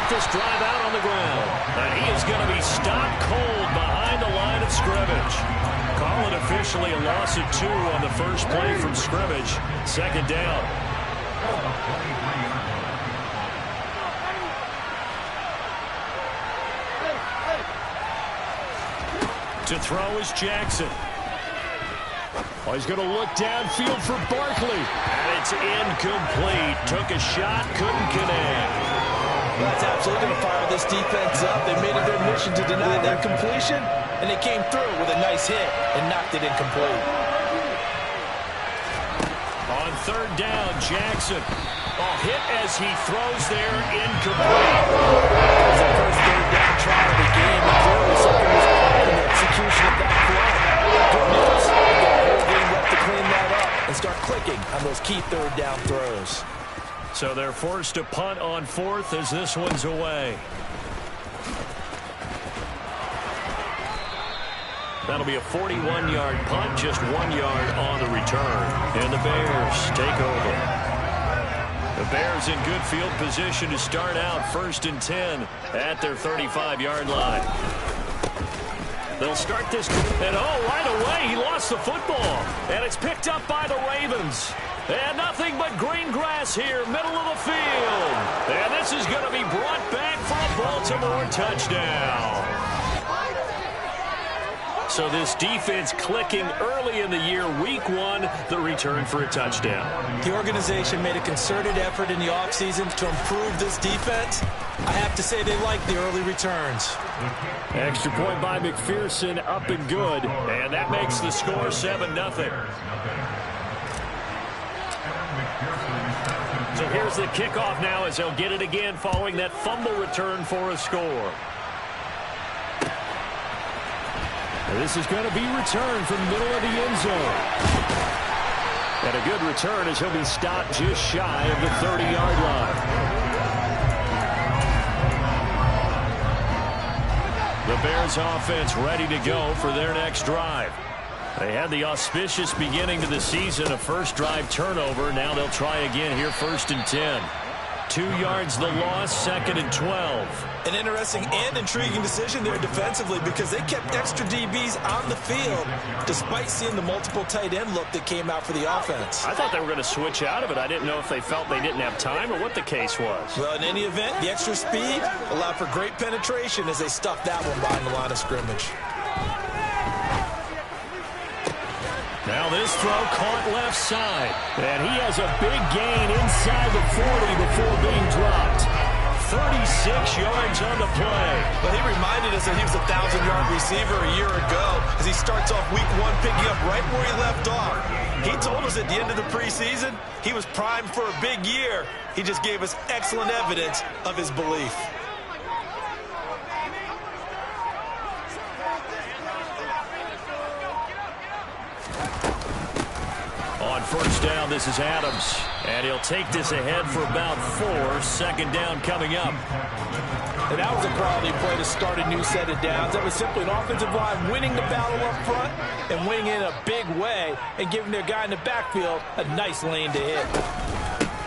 this drive out on the ground. And he is going to be stopped cold behind the line of scrimmage. Call it officially a loss of 2 on the first play from scrimmage. Second down. To throw is Jackson. Oh, he's going to look downfield for Barkley. And it's incomplete. Took a shot, couldn't connect. That's absolutely going to fire this defense up. They made it their mission to deny that completion, and they came through with a nice hit and knocked it incomplete. On third down, Jackson. Oh, hit as he throws there, incomplete. It was the first third down try of the game, and clearly something was off in the execution of that play. Good news, they've got a whole game left to clean that up and start clicking on those key third down throws. So they're forced to punt on fourth as this one's away. That'll be a 41-yard punt, just 1 yard on the return. And the Bears take over. The Bears in good field position to start out 1st and 10 at their 35-yard line. They'll start this, and right away he lost the football. And it's picked up by the Ravens. And nothing but green grass here, middle of the field. And this is going to be brought back for a Baltimore touchdown. So this defense clicking early in the year, week 1, the return for a touchdown. The organization made a concerted effort in the offseason to improve this defense. I have to say they like the early returns. Extra point by McPherson, up and good. And that makes the score 7-0. So here's the kickoff now as they'll get it again following that fumble return for a score. This is going to be returned from the middle of the end zone. And a good return as he'll be stopped just shy of the 30-yard line. The Bears offense ready to go for their next drive. They had the auspicious beginning to the season, a first drive turnover. Now they'll try again here, 1st and 10. 2 yards the loss, 2nd and 12. An interesting and intriguing decision there defensively because they kept extra DBs on the field despite seeing the multiple tight end look that came out for the offense. I thought they were going to switch out of it. I didn't know if they felt they didn't have time or what the case was. Well, in any event, the extra speed allowed for great penetration as they stuffed that one behind the line of scrimmage. Now this throw caught left side. And he has a big gain inside the 40 before being dropped. 36 yards on the play. But he reminded us that he was a 1,000-yard receiver a year ago as he starts off week 1 picking up right where he left off. He told us at the end of the preseason he was primed for a big year. He just gave us excellent evidence of his belief. On first down, this is Adams. And he'll take this ahead for about 4. 2nd down coming up. And that was a quality play to start a new set of downs. That was simply an offensive line winning the battle up front and winning in a big way and giving their guy in the backfield a nice lane to hit.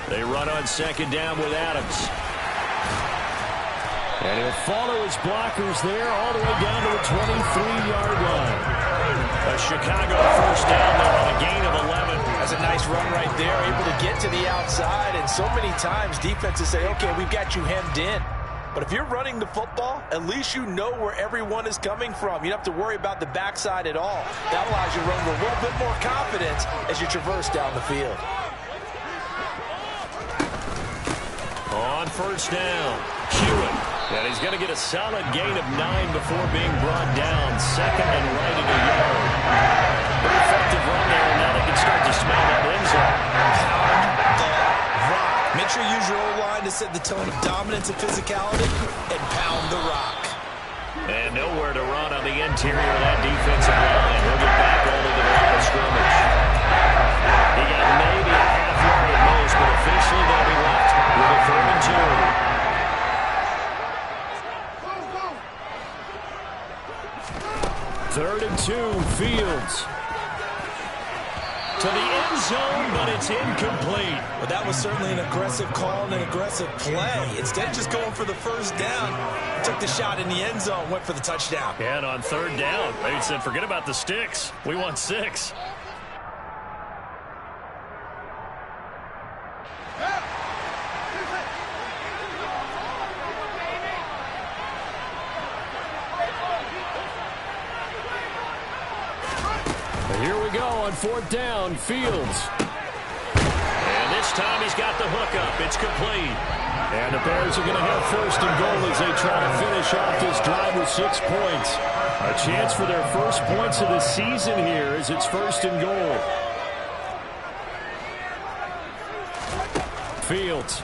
They run on 2nd down with Adams. And he'll follow his blockers there all the way down to the 23-yard line. A Chicago first down there on a gain of 11. That's a nice run right there, able to get to the outside. And so many times defenses say, okay, we've got you hemmed in. But if you're running the football, at least you know where everyone is coming from. You don't have to worry about the backside at all. That allows you to run with a little bit more confidence as you traverse down the field. On first down, Hewitt. And he's going to get a solid gain of 9 before being brought down. 2nd and right at a yard. Pretty effective run there, and now they can start to smell that end zone. Pound the rock. Make sure you use your O-line to set the tone of dominance and physicality and pound the rock. And nowhere to run on the interior of that defensive line. He'll get back over to the line of scrimmage. He got maybe a half yard at most, but officially they'll be left with a 3rd and 2. 3rd and 2, Fields. to the end zone, but it's incomplete. Well, that was certainly an aggressive call and an aggressive play. Instead of just going for the first down, took the shot in the end zone, went for the touchdown. And on third down, they said, forget about the sticks. We want 6. Here we go on fourth down, Fields. And this time he's got the hookup. It's complete. And the Bears are going to have first and goal as they try to finish off this drive with 6 points. A chance for their first points of the season here as it's first and goal. Fields.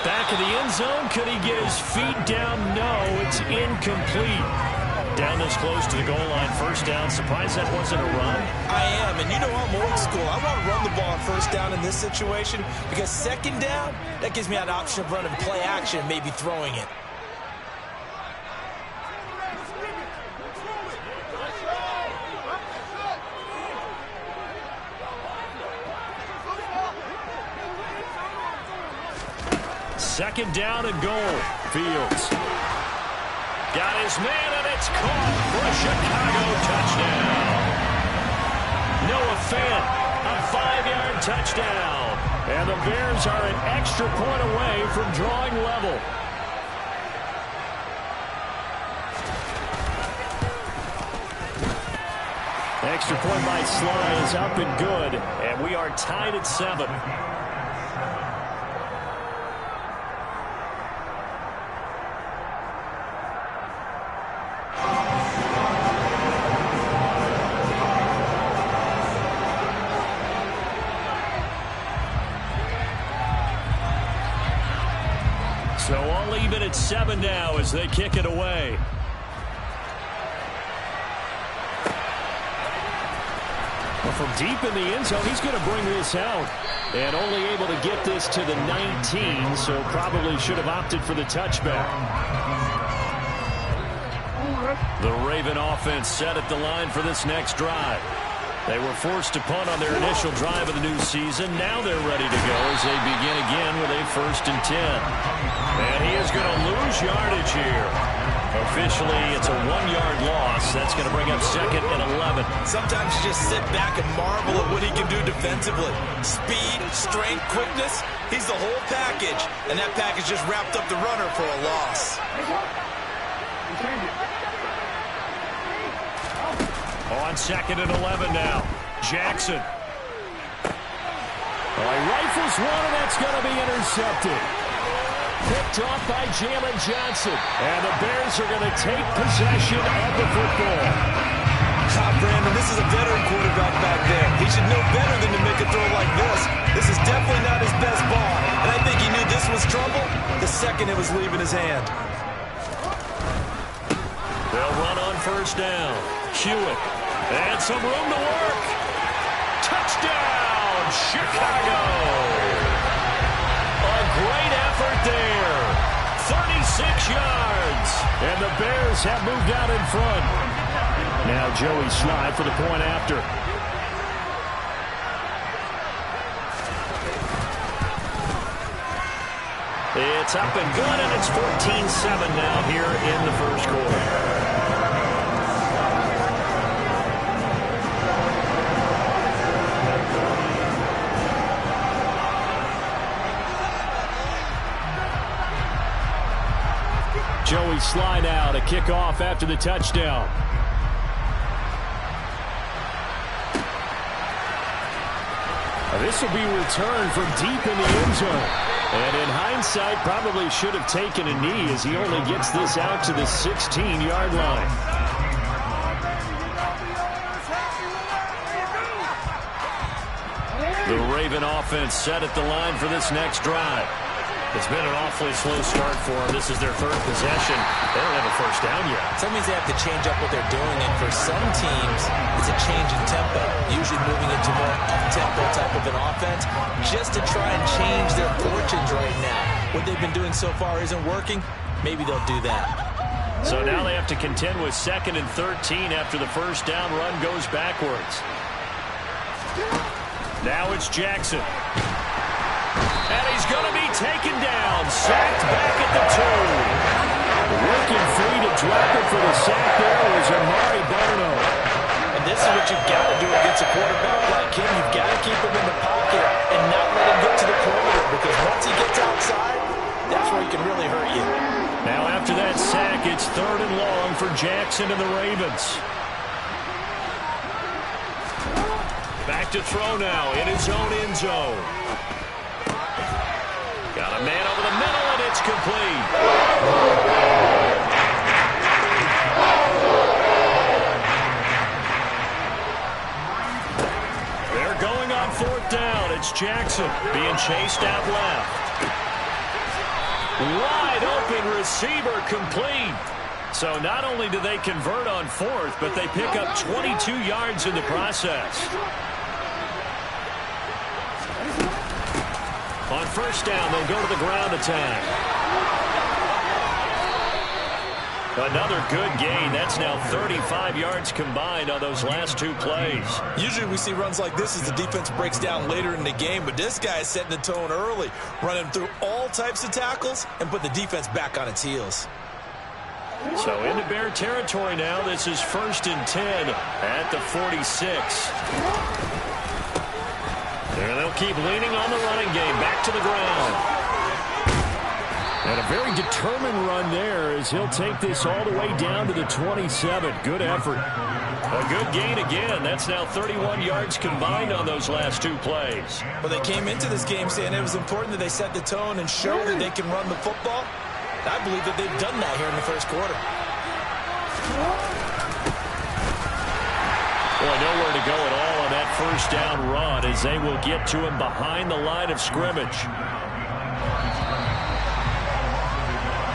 Back of the end zone. Could he get his feet down? No, it's incomplete. Down this close to the goal line, first down. Surprised that wasn't a run? I am, and you know I'm old school. I want to run the ball on first down in this situation because second down, that gives me an option of running play action, maybe throwing it. Second down and goal. Fields. Got his man, and it's caught for a Chicago touchdown. Noah Fant, a 5-yard touchdown. And the Bears are an extra point away from drawing level. Extra point by Sly is up and good, and we are tied at 7. So all even at 7 now as they kick it away. Well, from deep in the end zone, he's going to bring this out. And only able to get this to the 19, so probably should have opted for the touchback. The Raven offense set at the line for this next drive. They were forced to punt on their initial drive of the new season. Now they're ready to go as they begin again with a first and 10. And he is going to lose yardage here. Officially, it's a 1-yard loss. That's going to bring up second and 11. Sometimes you just sit back and marvel at what he can do defensively. Speed, strength, quickness, he's the whole package. And that package just wrapped up the runner for a loss. On second and 11 now. Jackson. Well, he rifles one, and that's going to be intercepted. Picked off by Jalen Johnson. And the Bears are going to take possession of the football. Brandon, this is a veteran quarterback back there. He should know better than to make a throw like this. This is definitely not his best ball. And I think he knew this was trouble the second it was leaving his hand. They'll run on first down. Hewitt. And some room to work. Touchdown, Chicago. A great effort there. 36 yards. And the Bears have moved out in front. Now Joey Sly for the point after. It's up and good, and it's 14-7 now here in the first quarter. Joey Sly now to kick off after the touchdown. This will be returned from deep in the end zone. And in hindsight, probably should have taken a knee as he only gets this out to the 16-yard line. The Raven offense set at the line for this next drive. It's been an awfully slow start for them. This is their third possession. They don't have a first down yet. Some means they have to change up what they're doing, and for some teams, it's a change in tempo, usually moving into more up-tempo type of an offense, just to try and change their fortunes right now. What they've been doing so far isn't working. Maybe they'll do that. So now they have to contend with 2nd and 13 after the first down run goes backwards. Now it's Jackson. And he's going to be taken down. Sacked back at the 2. Working free to drop it for the sack there was Amari Bono. And this is what you've got to do against a quarterback like him. You've got to keep him in the pocket and not let him get to the perimeter, because once he gets outside, that's where he can really hurt you. Now after that sack, it's 3rd and long for Jackson and the Ravens. Back to throw now in his own end zone. Got a man over the middle, and it's complete. They're going on 4th down. It's Jackson being chased out left. Wide open receiver, complete. So not only do they convert on 4th, but they pick up 22 yards in the process. On 1st down, they'll go to the ground attack. Another good gain. That's now 35 yards combined on those last 2 plays. Usually we see runs like this as the defense breaks down later in the game, but this guy is setting the tone early, running through all types of tackles and put the defense back on its heels. So into Bear territory now. This is 1st and 10 at the 46. And they'll keep leaning on the running game. Back to the ground. And a very determined run there as he'll take this all the way down to the 27. Good effort. A good gain again. That's now 31 yards combined on those last 2 plays. Well, they came into this game saying it was important that they set the tone and show that they can run the football. I believe that they've done that here in the 1st quarter. Well, nowhere to go at all on that 1st down run as they will get to him behind the line of scrimmage.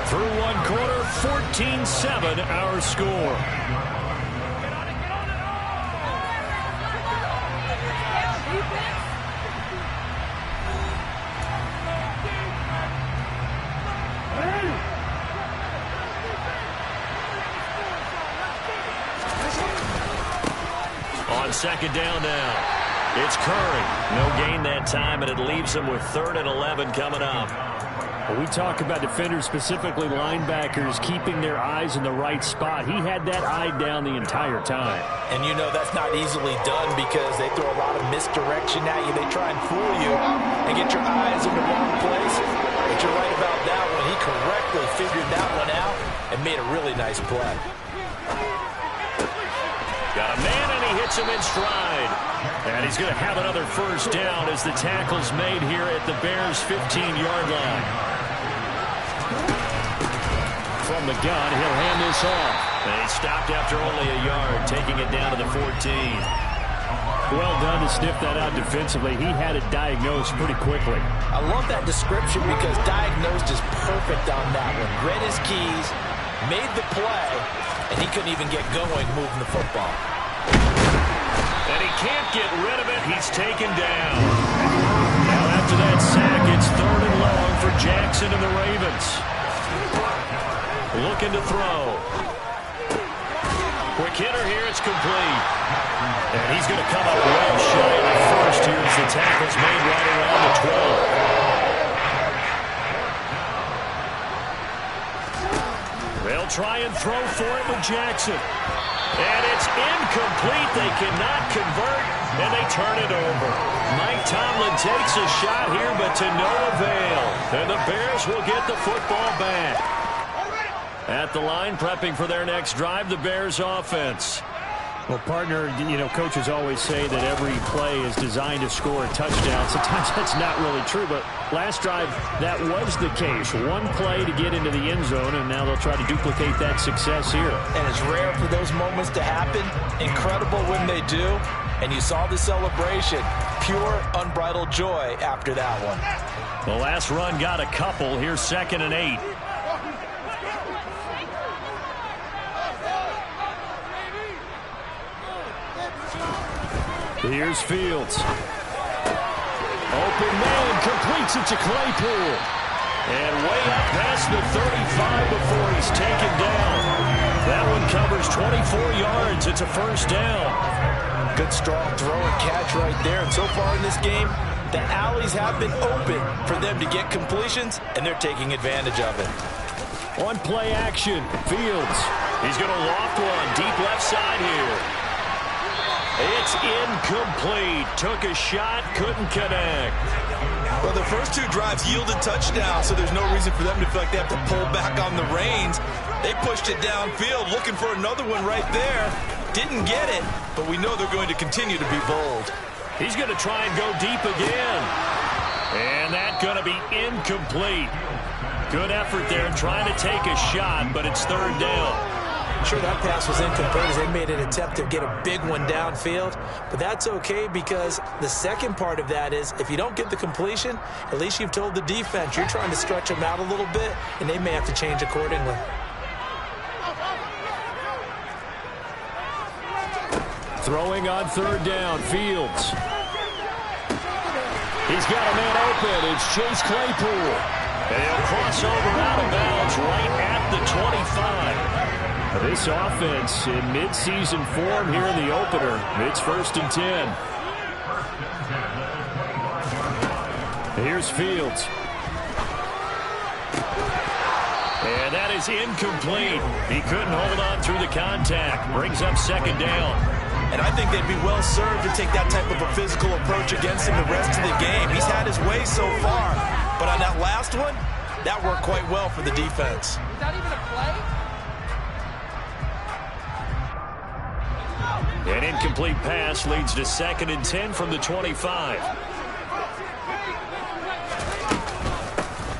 Through 1 quarter, 14-7 our score. On 2nd down now, it's Curry. No gain that time, and it leaves them with 3rd and 11 coming up. We talk about defenders, specifically linebackers, keeping their eyes in the right spot. He had that eye down the entire time. And you know that's not easily done because they throw a lot of misdirection at you. They try and fool you and get your eyes in the wrong place. But you're right about that one. He correctly figured that one out and made a really nice play. Got a man, and he hits him in stride. And he's going to have another 1st down as the tackle's made here at the Bears' 15-yard line. From the gun, he'll hand this off. And he stopped after only a yard, taking it down to the 14. Well done to sniff that out defensively. He had it diagnosed pretty quickly. I love that description because diagnosed is perfect on that one. Read his keys, made the play, and he couldn't even get going moving the football. And he can't get rid of it. He's taken down. Now after that sack, it's 3rd and long for Jackson and the Ravens. Looking to throw. Quick hitter here. It's complete. And he's going to come up well shy of the 1st here as the tackle's made right around the 12. They'll try and throw for it with Jackson. And it's incomplete. They cannot convert, and they turn it over. Mike Tomlin takes a shot here, but to no avail. And the Bears will get the football back. At the line, prepping for their next drive, the Bears offense. Well, partner, you know, coaches always say that every play is designed to score a touchdown. Sometimes that's not really true, but last drive, that was the case. One play to get into the end zone, and now they'll try to duplicate that success here. And it's rare for those moments to happen. Incredible when they do. And you saw the celebration. Pure, unbridled joy after that one. The last run got a couple. Here's 2nd and 8. Here's Fields. Open man, completes it to Claypool. And way up past the 35 before he's taken down. That one covers 24 yards. It's a first down. Good strong throw and catch right there. And so far in this game, the alleys have been open for them to get completions, and they're taking advantage of it. On play action, Fields. He's going to loft one deep left side here. It's incomplete. Took a shot, couldn't connect. Well, the first two drives yielded touchdowns, so there's no reason for them to feel like they have to pull back on the reins. They pushed it downfield, looking for another one right there. Didn't get it, but we know they're going to continue to be bold. He's going to try and go deep again. And that's going to be incomplete. Good effort there trying to take a shot, but it's third down. Sure, that pass was incomplete as they made an attempt to get a big one downfield, but that's okay because the second part of that is if you don't get the completion, at least you've told the defense you're trying to stretch them out a little bit, and they may have to change accordingly. Throwing on third down, Fields. He's got a man open. It's Chase Claypool. And he'll cross over out of bounds right at the 25. This offense in midseason form here in the opener. It's 1st and 10. Here's Fields. And that is incomplete. He couldn't hold on through the contact. Brings up second down. And I think they'd be well served to take that type of a physical approach against him the rest of the game. He's had his way so far. But on that last one, that worked quite well for the defense. Is that even a play? An incomplete pass leads to 2nd and 10 from the 25.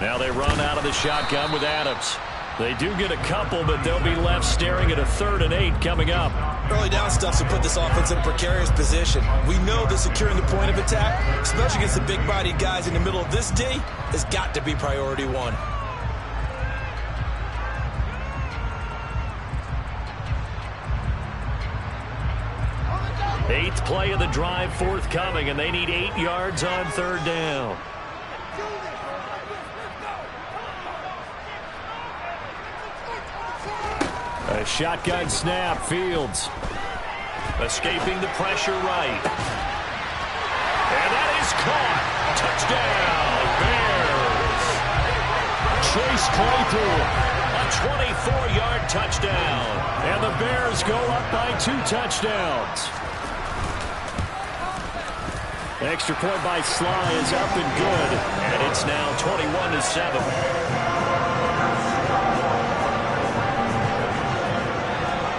Now they run out of the shotgun with Adams. They do get a couple, but they'll be left staring at a 3rd and 8 coming up. Early down stuff to put this offense in a precarious position. We know that securing the point of attack, especially against the big-bodied guys in the middle of this D, has got to be priority one. Eighth play of the drive forthcoming, and they need 8 yards on third down. A shotgun snap, Fields. Escaping the pressure right. And that is caught. Touchdown, Bears. Chase Claypool, a 24-yard touchdown. And the Bears go up by 2 touchdowns. Extra point by Sly is up and good. And it's now 21-7.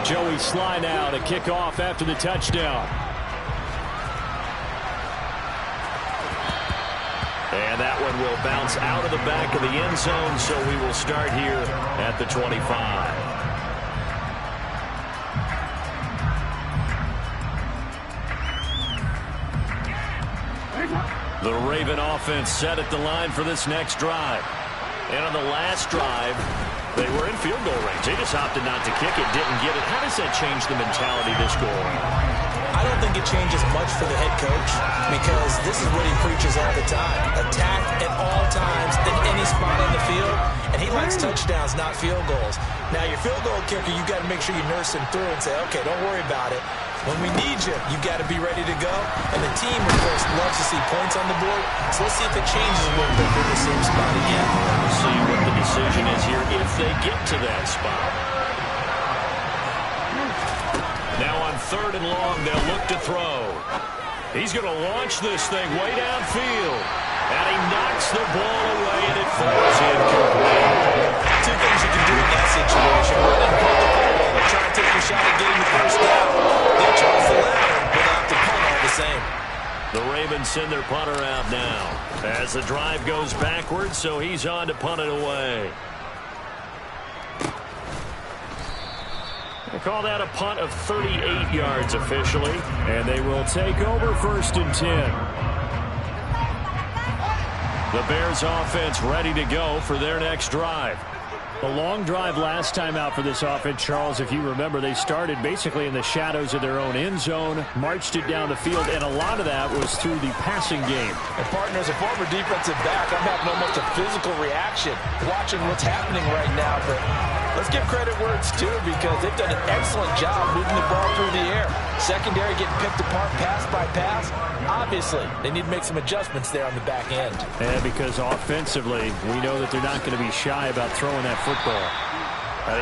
Joey Sly now to kick off after the touchdown. And that one will bounce out of the back of the end zone, so we will start here at the 25. The Raven offense set at the line for this next drive. And on the last drive, they were in field goal range. They just opted not to kick it, didn't get it. How does that change the mentality this go around? I don't think it changes much for the head coach because this is what he preaches all the time. Attack at all times in any spot on the field, and he likes touchdowns, not field goals. Now, your field goal kicker, you got to make sure you nurse him through and say, okay, don't worry about it. When we need you, you got to be ready to go. And the team, of course, loves to see points on the board. So let's see if it changes a little bit for the same spot again. We'll see what the decision is here if they get to that spot. Now on 3rd and long, they'll look to throw. He's going to launch this thing way downfield. And he knocks the ball away, and it falls incomplete. 2 things you can do in that situation. Run and pull the football and try and take your shot at getting the first down. They'll charge the ladder, but they'll have to punt all the same. The Ravens send their punter out now as the drive goes backwards, so he's on to punt it away. They call that a punt of 38 yards officially, and they will take over 1st and 10. The Bears offense ready to go for their next drive. A long drive last time out for this offense, Charles. If you remember, they started basically in the shadows of their own end zone, marched it down the field, and a lot of that was through the passing game. And partner, as a former defensive back, I'm having almost a physical reaction watching what's happening right now. But let's give credit where it's due, because they've done an excellent job moving the ball through the air. Secondary getting picked apart pass by pass. Obviously, they need to make some adjustments there on the back end. And because offensively, we know that they're not going to be shy about throwing that football.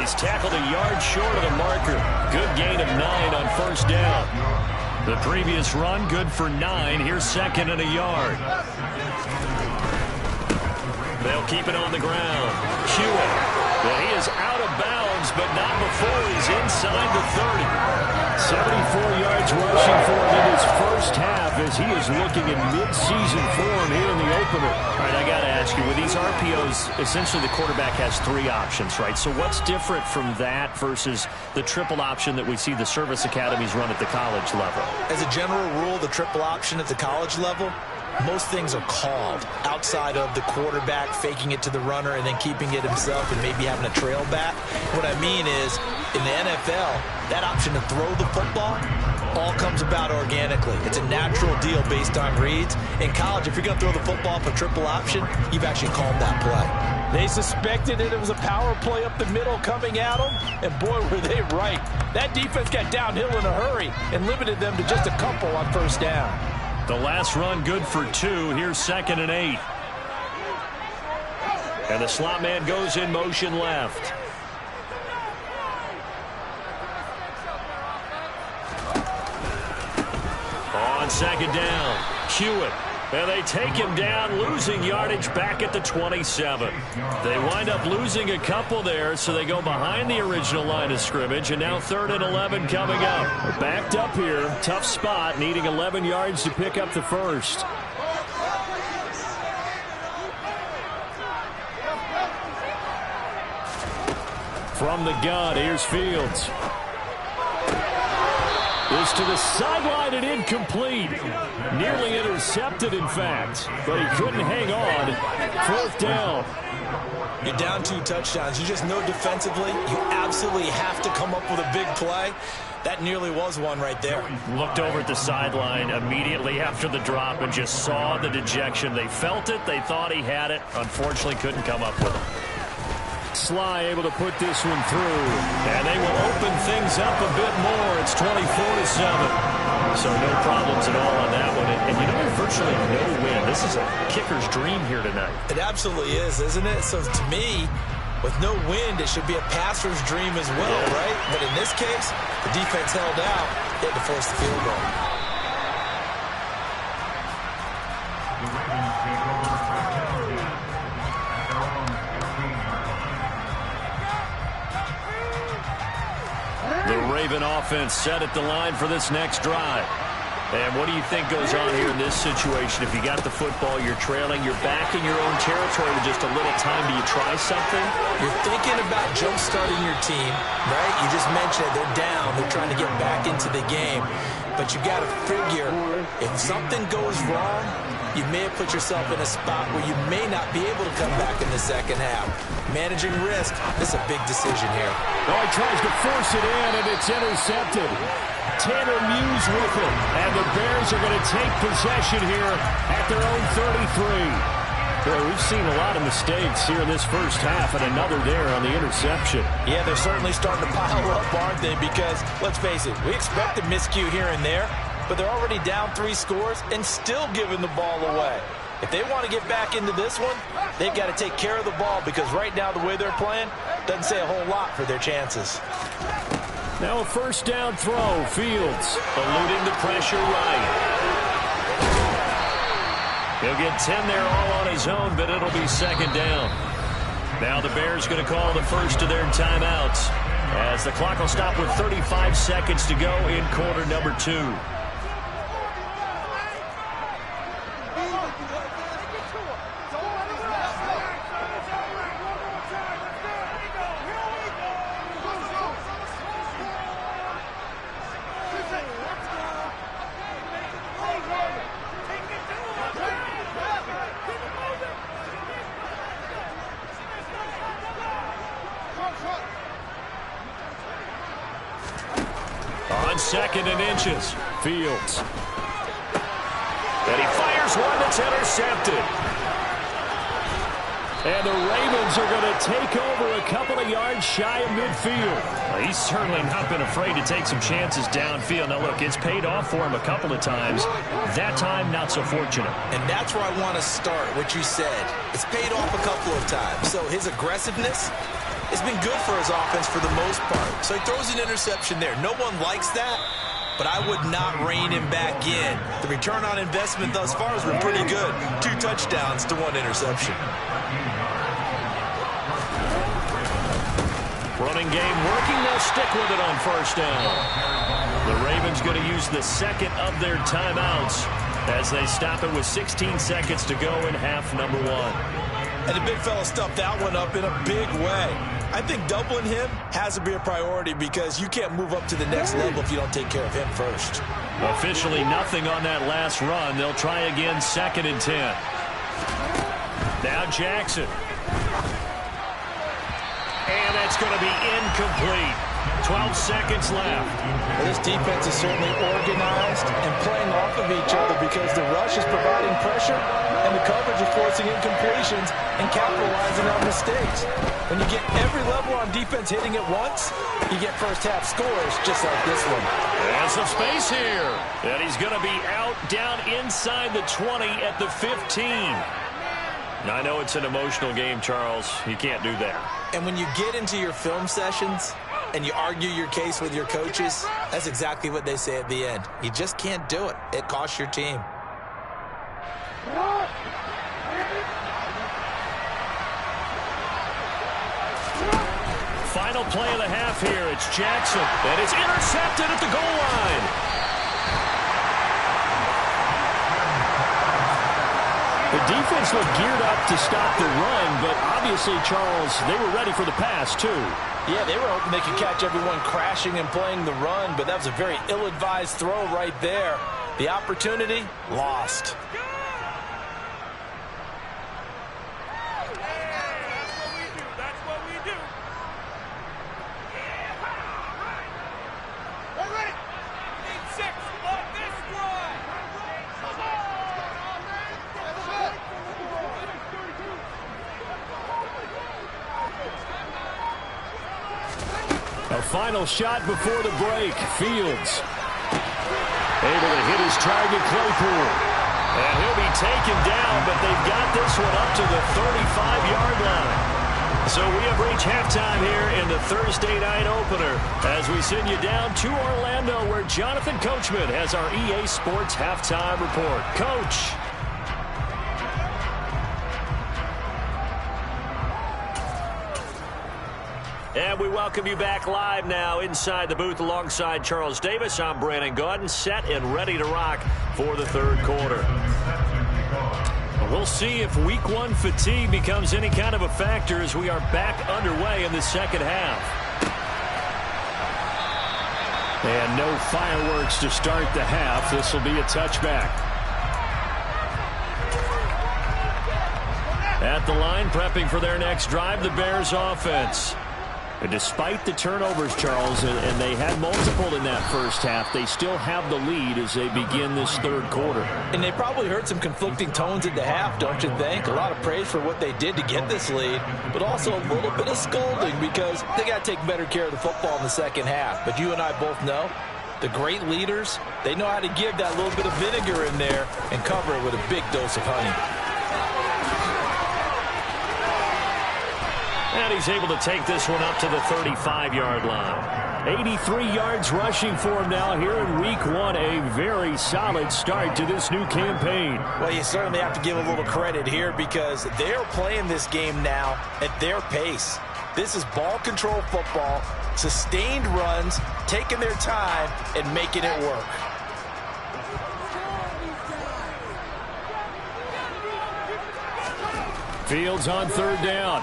He's tackled a yard short of the marker. Good gain of 9 on first down. The previous run, good for 9. Here's 2nd and a yard. They'll keep it on the ground. Hewitt. Well, he is out of bounds, but not before he's inside the 30. 74 yards rushing for him in his first half as he is looking in mid-season form here in the opener. All right, I got to ask you, with these RPOs, essentially the quarterback has 3 options, right? So what's different from that versus the triple option that we see the service academies run at the college level? As a general rule, the triple option at the college level, most things are called outside of the quarterback faking it to the runner and then keeping it himself and maybe having a trail back. What I mean is, in the NFL, that option to throw the football all comes about organically. It's a natural deal based on reads. In college, if you're going to throw the football for triple option, you've actually called that play. They suspected that it was a power play up the middle coming at them, and boy, were they right. That defense got downhill in a hurry and limited them to just a couple on first down. The last run good for 2. Here's 2nd and 8. And the slot man goes in motion left. On 2nd down, Hewitt. And they take him down, losing yardage back at the 27. They wind up losing a couple there, so they go behind the original line of scrimmage, and now 3rd and 11 coming up. We're backed up here. Tough spot, needing 11 yards to pick up the first. From the gun, here's Fields. Is to the sideline and incomplete. Nearly intercepted, in fact, but he couldn't hang on. 4th down. You're down 2 touchdowns. You just know defensively you absolutely have to come up with a big play. That nearly was one right there. Looked over at the sideline immediately after the drop and just saw the dejection. They felt it. They thought he had it. Unfortunately, couldn't come up with it. Sly able to put this one through. And they will open things up a bit more. It's 24-7. So no problems at all on that one. And you know, there's virtually no win. This is a kicker's dream here tonight. It absolutely is, isn't it? So to me, with no wind, it should be a passer's dream as well, right? But in this case, the defense held out. They had to force the field goal. The Raven offense set at the line for this next drive. And what do you think goes on here in this situation? If you got the football, you're trailing, you're back in your own territory with just a little time. Do you try something? You're thinking about jump-starting your team, right? You just mentioned they're down. They're trying to get back into the game. But you got to figure, if something goes wrong, you may have put yourself in a spot where you may not be able to come back in the second half. Managing risk, this is a big decision here. Oh, he tries to force it in, and it's intercepted. Tanner Muse with it, and the Bears are going to take possession here at their own 33. Boy, we've seen a lot of mistakes here in this first half, and another there on the interception. Yeah, they're certainly starting to pile up, aren't they? Because, let's face it, we expect a miscue here and there, but they're already down 3 scores and still giving the ball away. If they want to get back into this one, they've got to take care of the ball, because right now the way they're playing doesn't say a whole lot for their chances. Now a first down throw. Fields eluding the pressure right. He'll get 10 there all on his own, but it'll be second down. Now the Bears going to call the first of their timeouts as the clock will stop with 35 seconds to go in quarter number 2. 2nd and inches. Fields. And he fires one that's intercepted. And the Ravens are going to take over a couple of yards shy of midfield. Well, he's certainly not been afraid to take some chances downfield. Now, look, it's paid off for him a couple of times. That time, not so fortunate. And that's where I want to start, what you said. It's paid off a couple of times. So his aggressiveness has been good for his offense for the most part. So he throws an interception there. No one likes that, but I would not rein him back in. The return on investment thus far has been pretty good. 2 touchdowns to 1 interception. Running game working. They'll stick with it on 1st down. The Ravens going to use the 2nd of their timeouts as they stop it with 16 seconds to go in half number 1. And the big fella stuffed that one up in a big way. I think doubling him has to be a priority because you can't move up to the next level if you don't take care of him first. Officially nothing on that last run. They'll try again 2nd and 10. Now Jackson. And that's going to be incomplete. 12 seconds left. Well, this defense is certainly organized and playing off of each other because the rush is providing pressure and the coverage is forcing incompletions and capitalizing on mistakes. When you get every level on defense hitting at once, you get first-half scores just like this one. And some space here. And he's going to be out down inside the 20 at the 15. I know it's an emotional game, Charles. You can't do that. And when you get into your film sessions and you argue your case with your coaches, that's exactly what they say at the end. You just can't do it. It costs your team. Final play of the half here. It's Jackson. And it's intercepted at the goal line. The defense looked geared up to stop the run, but obviously, Charles, they were ready for the pass, too. Yeah, they were hoping they could catch everyone crashing and playing the run, but that was a very ill-advised throw right there. The opportunity, lost. A final shot before the break. Fields able to hit his target, Claypool. And he'll be taken down, but they've got this one up to the 35-yard line. So we have reached halftime here in the Thursday night opener as we send you down to Orlando where Jonathan Coachman has our EA Sports halftime report. Coach. And we welcome you back live now inside the booth alongside Charles Davis. I'm Brandon Gaudin, set and ready to rock for the 3rd quarter. We'll see if week 1 fatigue becomes any kind of a factor as we are back underway in the 2nd half. And no fireworks to start the half. This will be a touchback. At the line, prepping for their next drive, the Bears offense. And despite the turnovers, Charles, and they had multiple in that first half, they still have the lead as they begin this 3rd quarter. And they probably heard some conflicting tones at the half, don't you think? A lot of praise for what they did to get this lead, but also a little bit of scolding because they got to take better care of the football in the 2nd half. But you and I both know the great leaders, they know how to give that little bit of vinegar in there and cover it with a big dose of honey. And he's able to take this one up to the 35-yard line. 83 yards rushing for him now here in week 1. A very solid start to this new campaign. Well, you certainly have to give a little credit here because they're playing this game now at their pace. This is ball control football, sustained runs, taking their time, and making it work. Fields on 3rd down.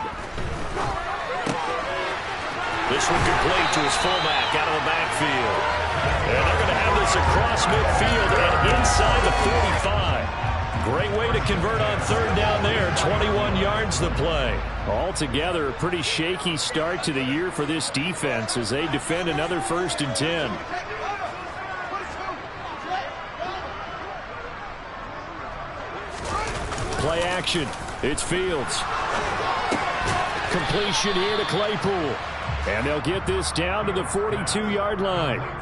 This one complete to his fullback out of the backfield. And they're going to have this across midfield and inside the 45. Great way to convert on 3rd down there. 21 yards the play. Altogether, a pretty shaky start to the year for this defense as they defend another 1st and 10. action. It's Fields. Completion here to Claypool. And they'll get this down to the 42-yard line.